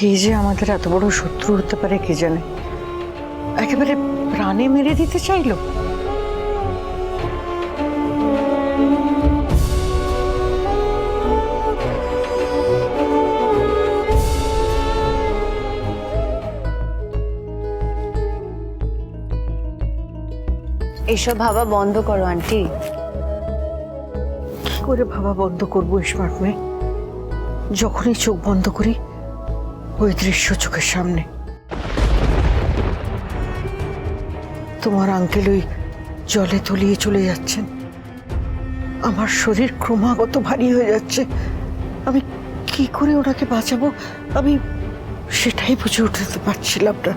কে যে আমাদের এত বড় শত্রু হতে পারে কে জানে, একেবারে প্রাণে মেরে দিতে চাইলো। এসব ভাবা বন্ধ করো আন্টি। কি করে ভাবা বন্ধ করবো স্মার্ট মেয়ে? যখনই চোখ বন্ধ করি ওই দৃশ্য চোখের সামনে। তোমার আঙ্কেল ওই জলে তলিয়ে চলে যাচ্ছেন, আমার শরীর ক্রমাগত ভারী হয়ে যাচ্ছে। আমি কি করে ওনাকে বাঁচাবো আমি সেটাই বুঝে উঠতে পারছিলাম না।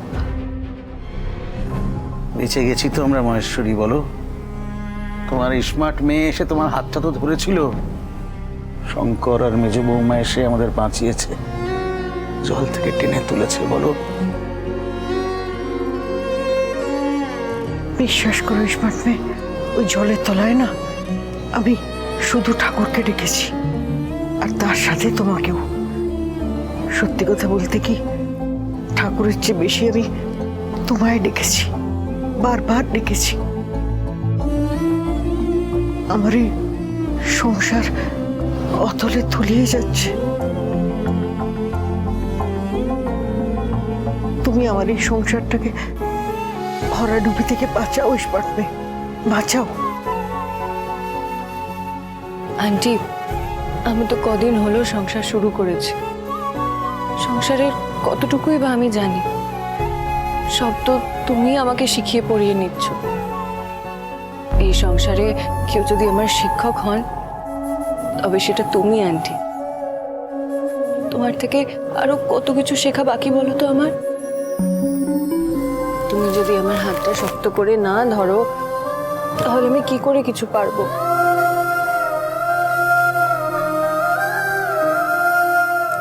বেঁচে গেছি তো আমরা মহেশ্বরী, বলো। তোমার স্মার্ট মেয়ে এসে তোমার হাতটা তো ধরেছিল, শঙ্কর আর মেজ বৌমা এসে আমাদের বাঁচিয়েছে, জল থেকে টেনে তুলেছে, বলো। বিশ্বাস করো স্মার্ট মেয়ে, ওই জলের তলায় না আমি শুধু ঠাকুরকে ডেকেছি, আর তার সাথে তোমাকেও। সত্যি কথা বলতে কি, ঠাকুরের চেয়ে বেশি আমি তোমায় ডেকেছি, বারবার ডেকেছি। আমার এই সংসার অতলে তলিয়ে যাচ্ছে, তুমি আমার এই সংসারটাকে ভরাডুবি থেকে বাঁচাও স্মার্ট মেয়ে, বাঁচাও। আন্টি, আমি তো কদিন হলো সংসার শুরু করেছি, সংসারের কতটুকুই বা আমি জানি। সব তো তুমি আমাকে শিখিয়ে পড়িয়ে নিচ্ছ। এই সংসারে কেউ যদি আমার শিক্ষক হন তবে সেটা তুমি আন্টি। তোমার থেকে আরো কত কিছু শেখা বাকি বলো তো আমার। তুমি যদি আমার হাতটা শক্ত করে না ধরো তাহলে আমি কি করে কিছু পারবো।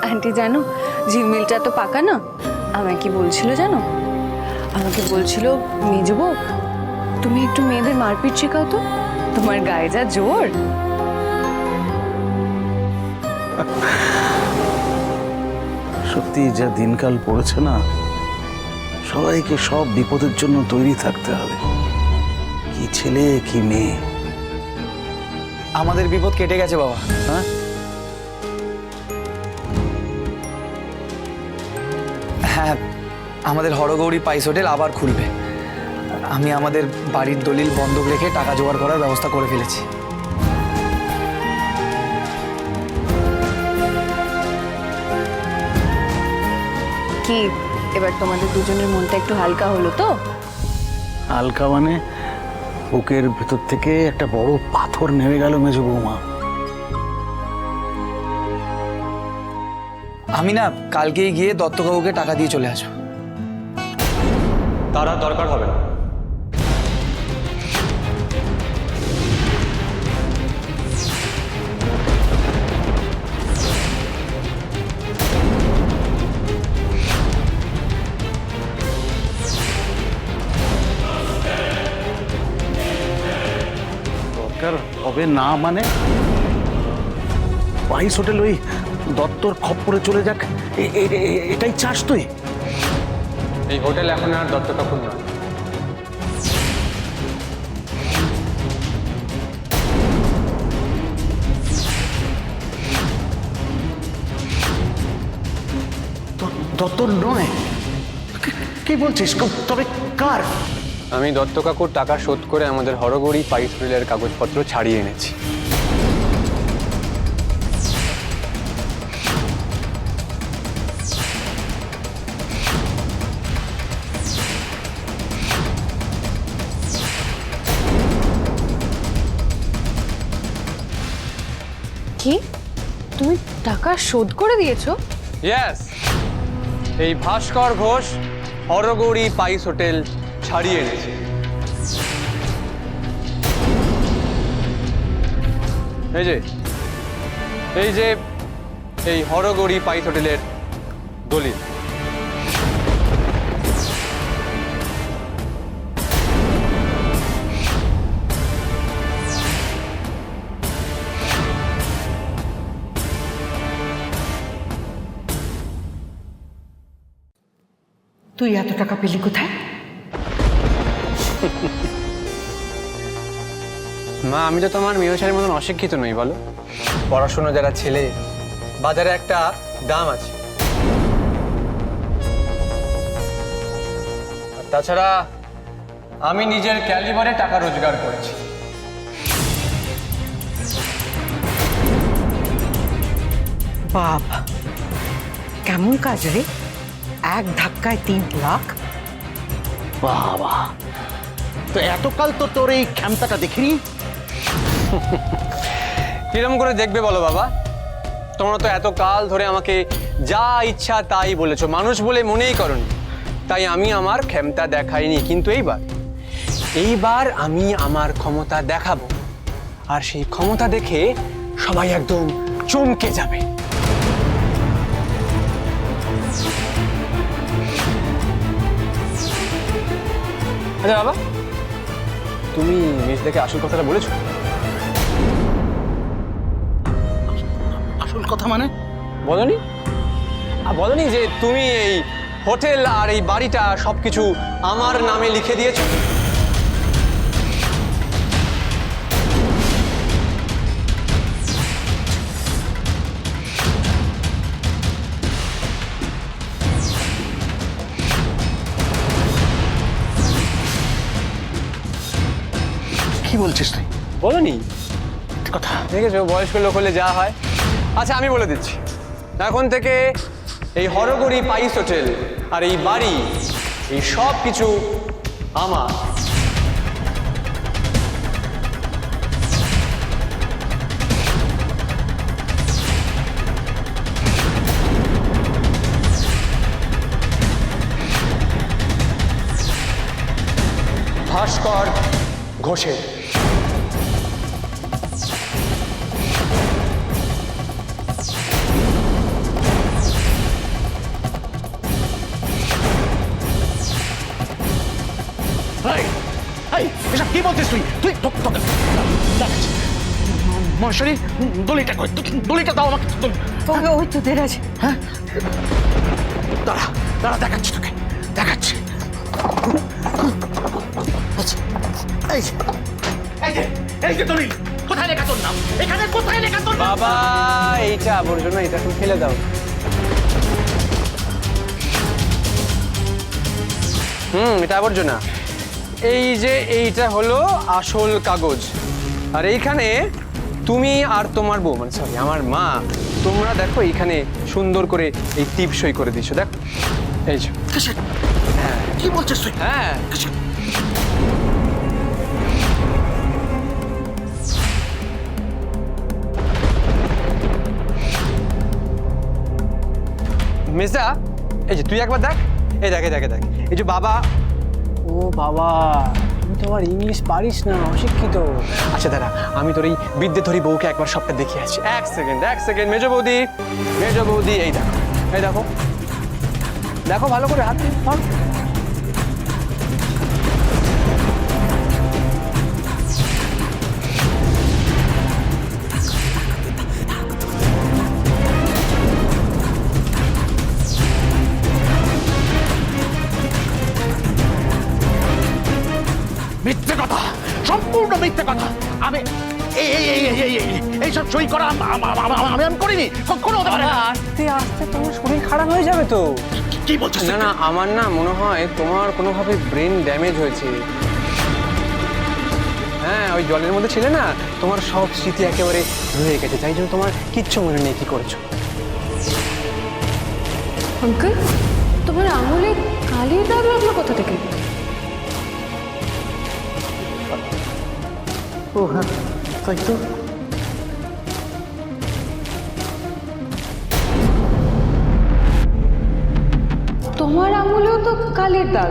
আন্টি জানো, ঝিলমিলটা তো পাকা না। আমায় কি বলছিল জানো? আমাকে বলছিল, মেজ বউ তুমি একটু মেয়েদের মারপিট শেখাও তো, তোমার গায়ে যা জোর। সত্যি যা দিনকাল পড়েছে না, সবাইকে সব বিপদের জন্য তৈরি থাকতে হবে, কি ছেলে কি মেয়ে। আমাদের বিপদ কেটে গেছে বাবা। হ্যাঁ, হ্যাঁ, আমাদের হরগৌরী পাইস হোটেল আবার খুলবে। আমি আমাদের বাড়ির দলিল বন্ধক রেখে টাকা জোগাড় করার ব্যবস্থা করে ফেলেছি। কি এবার তোমাদের দুজনের মনটা একটু হালকা হলো তো? হালকা মানে বুকের ভেতর থেকে একটা বড় পাথর নেমে গেল মেজ বৌমা। আমি না কালকেই গিয়ে দত্তবাবুকে টাকা দিয়ে চলে আসবো। তার আর দরকার হবে না। দরকার হবে না মানে? পাইস হোটেল ওই দত্তর খপ্পরে চলে যাক, এটাই চাস তুই? এই হোটেল এখন আর দত্ত কাকুর নয়। দত্তর নয়? কি বলছিস? তবে কার? আমি দত্ত কাকুর টাকা শোধ করে আমাদের হরগৌরী পাইস হোটেলের কাগজপত্র ছাড়িয়ে এনেছি। কি তুমি টাকা শোধ করে দিয়েছো? ইয়েস, এই ভাস্কর ঘোষ হরগৌরী পাইস হোটেল ছাড়িয়ে এনেছে। এই যে এই হরগৌরী পাইস হোটেলের দলিল। তুই এত টাকা পেলি কোথায়? মা, আমি তো তোমার মেয়সারের মতন অশিক্ষিত নই বলো। পড়াশোনা যারা ছেলে, বাজারে একটা দাম আছে। আর তাছাড়া আমি নিজের ক্যালিবারে টাকা রোজগার করেছি। বাবা, কেমন কাজ রে? এক ধাক্কায় 3 লাখ? বাবা, তো এতকাল তো তোর এই ক্ষমতাটা দেখিনি। কিরম করে দেখবে বলো বাবা? তোমরা তো এত কাল ধরে আমাকে যা ইচ্ছা তাই বলেছো, মানুষ বলে মনেই করনি। তাই আমি আমার ক্ষমতা দেখাইনি, কিন্তু এইবার আমি আমার ক্ষমতা দেখাবো। আর সেই ক্ষমতা দেখে সবাই একদম চমকে যাবে। আচ্ছা বাবা, তুমি মেজদাকে আসল কথাটা বলেছো? আসল কথা মানে? বলনি? বলনি যে তুমি এই হোটেল আর এই বাড়িটা সবকিছু আমার নামে লিখে দিয়েছো? কি বলছিস তুই? বলনি কথা দেখেছো, বয়স্ক লোক হলে যা হয়। আচ্ছা আমি বলে দিচ্ছি, এখন থেকে এই হরগড়ি পাইস হোটেল আর এই বাড়ি, এই সব কিছু আমার। ভাস্কর ঘোষের। এসব কি বলছিস তুই? তুই মহেশ্বরী, দলিটা কই? দলিটা দাও আমাকে। ওই তো দেরাজ। হ্যাঁ, দাঁড়া দাঁড়া, দেখাচ্ছি তোকে, দেখাচ্ছি। আচ্ছা, এই যে এই যে এই যে দলিল। কোথায় লেখা তোর নাম? এখানে কোথায় লেখা তোর নাম? বাবা, এইটা আবর্জনা, এটা তুমি ফেলে দাও। এটা আবর্জনা। এই যে এইটা হলো আসল কাগজ। আর এইখানে তুমি আর তোমার বউ, মানে সরি আমার মা, তোমরা দেখো এইখানে সুন্দর করে এই টিপ সই করে দিছো। দেখো এই যে। কি বলছিস তুই? হ্যাঁ, মিসা, এই যে তুই একবার দেখ, এই দেখ, দেখ দেখ, এই যে বাবা। ও বাবা, তুই তো আর ইংলিশ পারিস না, অশিক্ষিত। আচ্ছা দাঁড়া, আমি তোর এই বিদ্যেধরী বউকে একবার সবটা দেখে আসছি। এক সেকেন্ড। মেজো বৌদি, এই দেখো, এই দেখো, দেখো ভালো করে হাত দিয়ে। মিথ্যে কথা, সম্পূর্ণ মিথ্যে কথা। আমি এইসব সই করা আমি করিনি, কোনো হতে পারে না। আস্তে আস্তে তোমার শরীর খারাপ হয়ে যাবে তো। কি বলছিস? না না, আমার না মনে হয় তোমার কোনোভাবে ব্রেন ড্যামেজ হয়েছে। হ্যাঁ, ওই জলের মধ্যে ছিলে না, তোমার সব স্মৃতি একেবারে রয়ে গেছে, তাই জন্য তোমার কিচ্ছু মনে নেই কি করছো। আঙ্কেল, তোমার আঙুলে কালির দাগ লাগলো কোথা থেকে? ও হ্যাঁ, তাই তো। তোমার আঙুলেও তো কালির দাগ।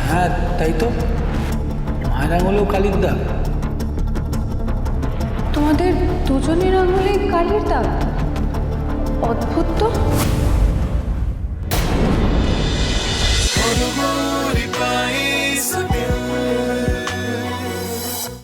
হ্যাঁ তাই তো, মায়ের আঙুলেও কালির দাগ। তোমাদের দুজনের আঙুলে কালির দাগ, অদ্ভুত তো।